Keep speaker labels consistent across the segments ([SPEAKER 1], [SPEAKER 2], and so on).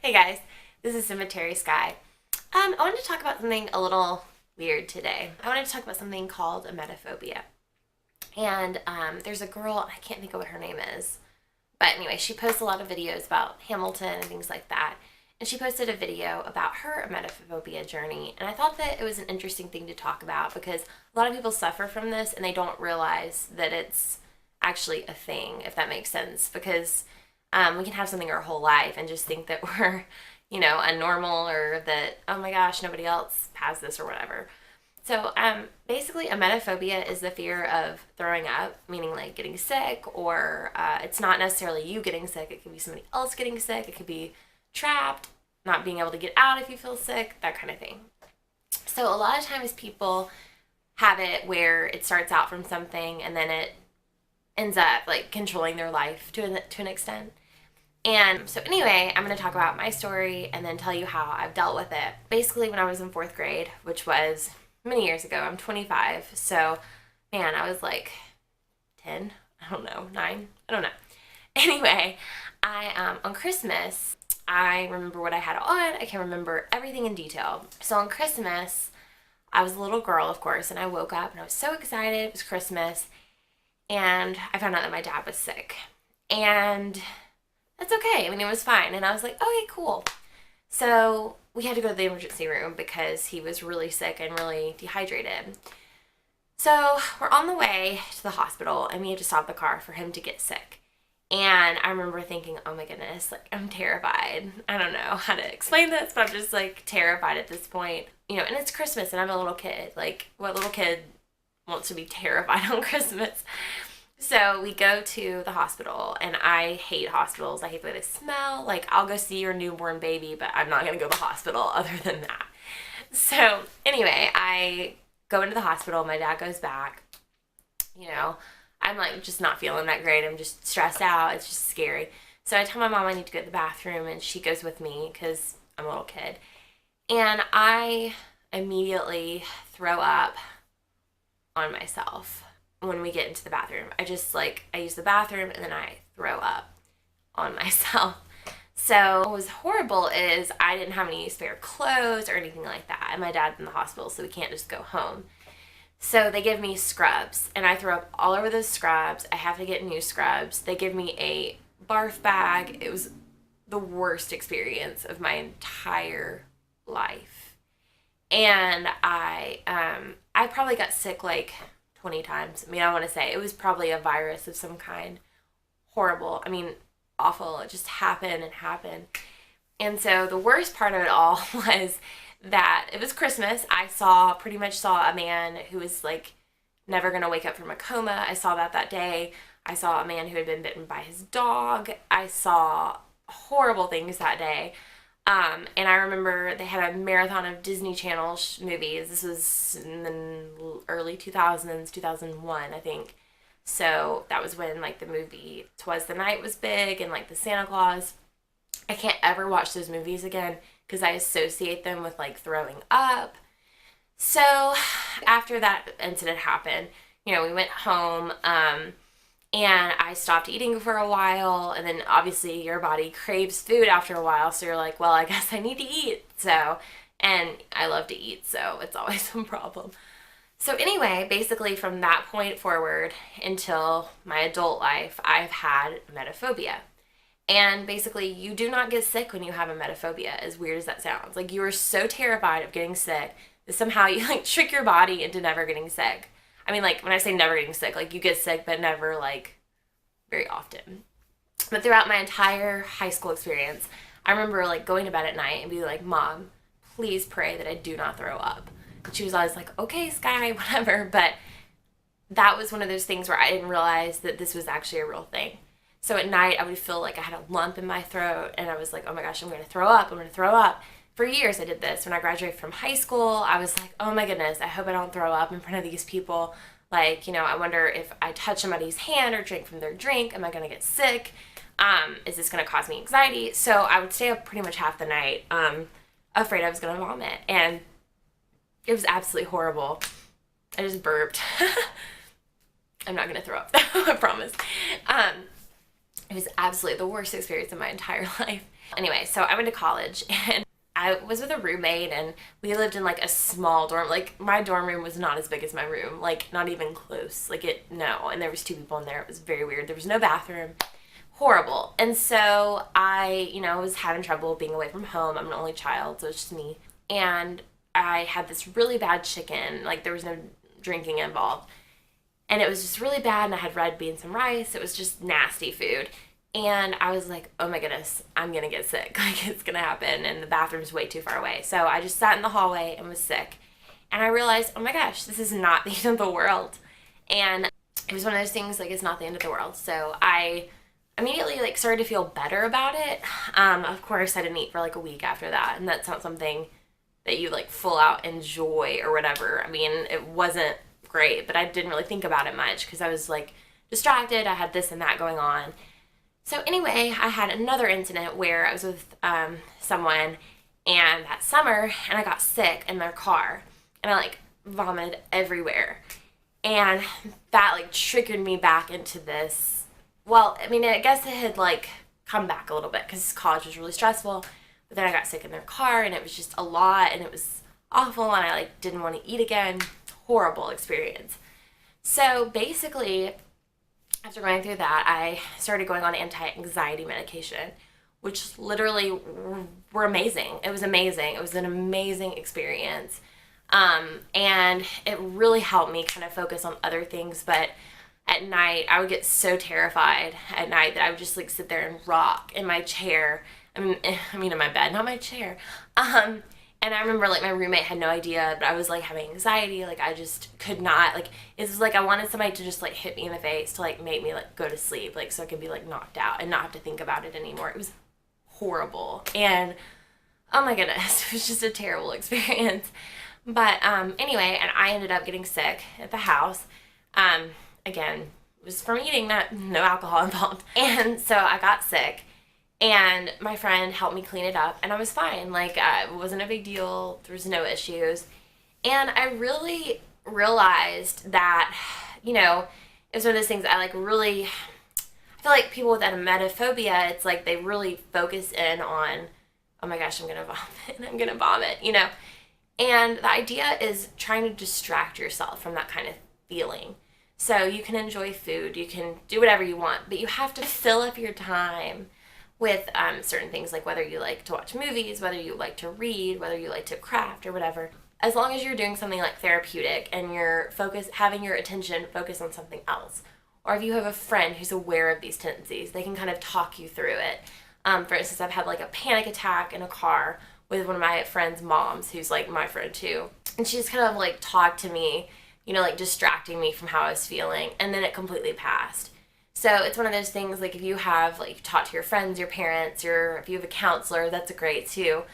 [SPEAKER 1] Hey guys, this is Cemetery Sky. I wanted to talk about something a little weird today. I wanted to talk about something called emetophobia. And there's a girl, I can't think of what her name is, but anyway, she posts a lot of videos about Hamilton and things like that. And she posted a video about her emetophobia journey. And I thought that it was an interesting thing to talk about because a lot of people suffer from this and they don't realize that it's actually a thing, if that makes sense. Because we can have something our whole life and just think that we're, unnormal or that, oh my gosh, nobody else has this or whatever. So basically, emetophobia is the fear of throwing up, meaning like getting sick, or it's not necessarily you getting sick. It could be somebody else getting sick. It could be trapped, not being able to get out if you feel sick, that kind of thing. So a lot of times people have it where it starts out from something and then it ends up like controlling their life to an extent. And so anyway, I'm going to talk about my story and then tell you how I've dealt with it. Basically, when I was in fourth grade, which was many years ago, I'm 25. So, man, I was like 10, I don't know, 9, I don't know. Anyway, on Christmas, I remember what I had on. I can remember everything in detail. So on Christmas, I was a little girl, of course, and I woke up and I was so excited. It was Christmas. And I found out that my dad was sick. And that's okay. I mean, it was fine. And I was like, okay, cool. So we had to go to the emergency room because he was really sick and really dehydrated. So we're on the way to the hospital and we had to stop the car for him to get sick. And I remember thinking, oh my goodness, like I'm terrified. I don't know how to explain this, but I'm just like terrified at this point. And it's Christmas and I'm a little kid. Like, what little kid wants to be terrified on Christmas? So we go to the hospital, and I hate hospitals. I hate the way they smell. Like, I'll go see your newborn baby, but I'm not going to go to the hospital other than that. So anyway, I go into the hospital. My dad goes back. I'm like just not feeling that great. I'm just stressed out. It's just scary. So I tell my mom I need to go to the bathroom, and she goes with me because I'm a little kid. And I immediately throw up on myself when we get into the bathroom. I use the bathroom and then I throw up on myself. So what was horrible is I didn't have any spare clothes or anything like that. And my dad's in the hospital, so we can't just go home. So they give me scrubs and I throw up all over those scrubs. I have to get new scrubs. They give me a barf bag. It was the worst experience of my entire life. And I probably got sick like 20 times. I mean, I want to say it was probably a virus of some kind. Horrible. I mean, awful. It just happened and happened. And so the worst part of it all was that it was Christmas. I pretty much saw a man who was like never going to wake up from a coma. I saw that day. I saw a man who had been bitten by his dog. I saw horrible things that day. And I remember they had a marathon of Disney Channel movies. This was in the early 2000s, 2001, I think. So that was when like the movie Twas the Night was big and like the Santa Claus. I can't ever watch those movies again because I associate them with like throwing up. So after that incident happened, we went home. And I stopped eating for a while, and then obviously your body craves food after a while, so you're like, well, I guess I need to eat. And I love to eat, so it's always some problem. So anyway, basically from that point forward until my adult life, I've had emetophobia. And basically, you do not get sick when you have emetophobia, as weird as that sounds. Like, you are so terrified of getting sick that somehow you like trick your body into never getting sick. I mean, like, when I say never getting sick, like, you get sick, but never, like, very often. But throughout my entire high school experience, I remember, like, going to bed at night and be like, Mom, please pray that I do not throw up. And she was always like, okay, Sky, whatever. But that was one of those things where I didn't realize that this was actually a real thing. So at night, I would feel like I had a lump in my throat, and I was like, oh my gosh, I'm going to throw up. I'm going to throw up. For years I did this. When I graduated from high school, I was like, oh my goodness, I hope I don't throw up in front of these people. Like, I wonder if I touch somebody's hand or drink from their drink, am I going to get sick? Is this going to cause me anxiety? So I would stay up pretty much half the night, afraid I was going to vomit. And it was absolutely horrible. I just burped. I'm not going to throw up though, I promise. It was absolutely the worst experience of my entire life. Anyway, so I went to college and I was with a roommate and we lived in like a small dorm. Like my dorm room was not as big as my room, like not even close. No, and there was 2 people in there. It was very weird. There was no bathroom. Horrible. And so I, was having trouble being away from home. I'm an only child, so it's just me. And I had this really bad chicken. Like there was no drinking involved. And it was just really bad, and I had red beans and rice. It was just nasty food. And I was like, oh my goodness, I'm going to get sick. Like, it's going to happen, and the bathroom's way too far away. So I just sat in the hallway and was sick. And I realized, oh my gosh, this is not the end of the world. And it was one of those things, like, it's not the end of the world. So I immediately, like, started to feel better about it. Of course, I didn't eat for, like, a week after that. And that's not something that you, like, full out enjoy or whatever. I mean, it wasn't great, but I didn't really think about it much because I was, like, distracted. I had this and that going on. So anyway, I had another incident where I was with someone and that summer, and I got sick in their car, and I like vomited everywhere, and that like triggered me back into this. Well, I mean, I guess it had like come back a little bit because college was really stressful, but then I got sick in their car, and it was just a lot, and it was awful, and I like didn't want to eat again. Horrible experience. So basically, after going through that, I started going on anti-anxiety medication, which literally were amazing. It was amazing. It was an amazing experience. And it really helped me kind of focus on other things. But at night, I would get so terrified at night that I would just like sit there and rock in my chair. I mean in my bed, not my chair. And I remember, like, my roommate had no idea, but I was, like, having anxiety. Like, I just could not, like, it was, like, I wanted somebody to just, like, hit me in the face to, like, make me, like, go to sleep, like, so I could be, like, knocked out and not have to think about it anymore. It was horrible. And, oh, my goodness, it was just a terrible experience. But, anyway, and I ended up getting sick at the house. Again, it was from eating, no alcohol involved. And so I got sick. And my friend helped me clean it up, and I was fine. Like, it wasn't a big deal. There was no issues. And I really realized that, it was one of those things I feel like people with emetophobia, it's like they really focus in on, oh my gosh, I'm going to vomit, And the idea is trying to distract yourself from that kind of feeling. So you can enjoy food, you can do whatever you want, but you have to fill up your time with certain things, like whether you like to watch movies, whether you like to read, whether you like to craft or whatever. As long as you're doing something like therapeutic and you're having your attention focused on something else. Or if you have a friend who's aware of these tendencies, they can kind of talk you through it. For instance, I've had like a panic attack in a car with one of my friend's moms, who's like my friend too. And she just kind of like talked to me, like distracting me from how I was feeling. And then it completely passed. So it's one of those things, like if you have, like, talk to your friends, your parents, if you have a counselor, that's great too.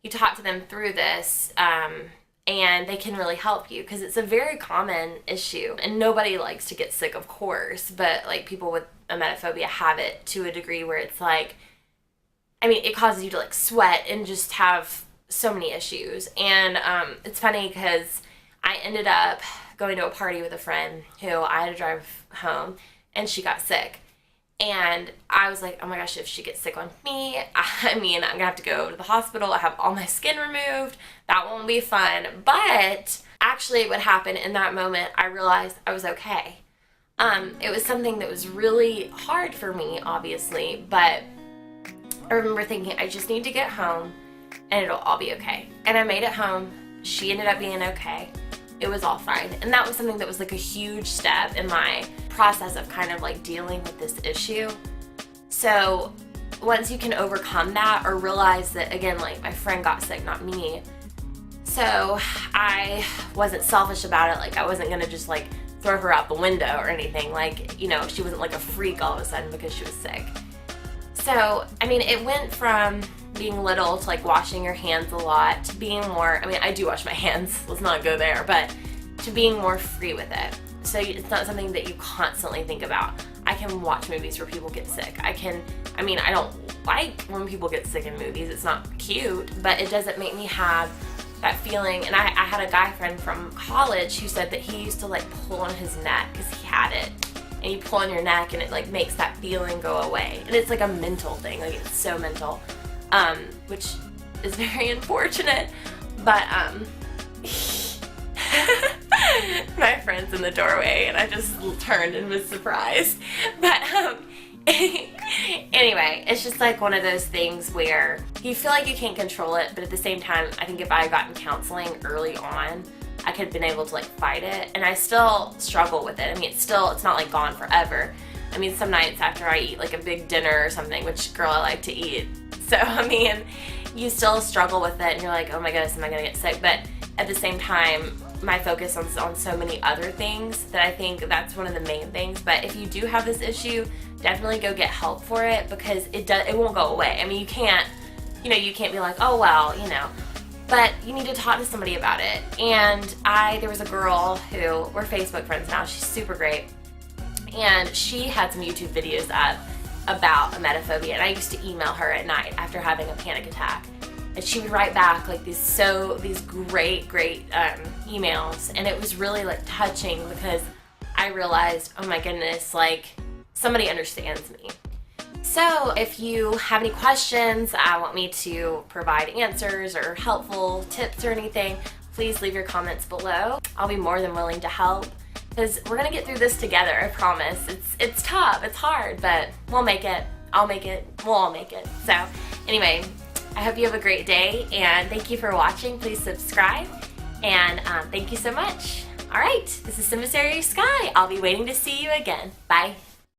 [SPEAKER 1] You talk to them through this, and they can really help you because it's a very common issue. And nobody likes to get sick, of course, but, like, people with emetophobia have it to a degree where it's like, it causes you to, like, sweat and just have so many issues. And it's funny because I ended up going to a party with a friend who I had to drive home, and she got sick. And I was like, oh my gosh, if she gets sick on me, I'm going to have to go to the hospital. I have all my skin removed. That won't be fun. But actually what happened in that moment, I realized I was okay. It was something that was really hard for me, obviously. But I remember thinking, I just need to get home and it'll all be okay. And I made it home. She ended up being okay. It was all fine. And that was something that was like a huge step in my process of kind of like dealing with this issue. So once you can overcome that or realize that, again, like my friend got sick, not me. So I wasn't selfish about it. Like I wasn't gonna just like throw her out the window or anything. Like, she wasn't like a freak all of a sudden because she was sick. So, it went from being little to like washing your hands a lot to being more, I do wash my hands, let's not go there, but to being more free with it. So it's not something that you constantly think about. I can watch movies where people get sick. I don't like when people get sick in movies. It's not cute, but it doesn't make me have that feeling. And I had a guy friend from college who said that he used to like pull on his neck because he had it. And you pull on your neck and it like makes that feeling go away. And it's like a mental thing, like it's so mental. which is very unfortunate, but my friend's in the doorway and I just turned and was surprised. But anyway, it's just like one of those things where you feel like you can't control it, but at the same time, I think if I had gotten counseling early on, I could have been able to like fight it. And I still struggle with it. I mean, it's not like gone forever. I mean, some nights after I eat like a big dinner or something, which girl I like to eat. So, I mean, you still struggle with it and you're like, oh my goodness, am I gonna get sick? But at the same time, my focus on so many other things that I think that's one of the main things. But if you do have this issue, definitely go get help for it, because it won't go away. I mean, you can't be like, oh well, but you need to talk to somebody about it. And there was a girl who, we're Facebook friends now, she's super great, and she had some YouTube videos up about emetophobia, and I used to email her at night after having a panic attack, and she would write back like these great emails, and it was really like touching, because I realized, oh my goodness, like somebody understands me. So if you have any questions, want me to provide answers or helpful tips or anything, please leave your comments below. I'll be more than willing to help, because we're gonna get through this together, I promise. It's tough, it's hard, but we'll make it. I'll make it, we'll all make it. So anyway, I hope you have a great day, and thank you for watching. Please subscribe, and thank you so much. All right, this is Cemetery Sky. I'll be waiting to see you again. Bye.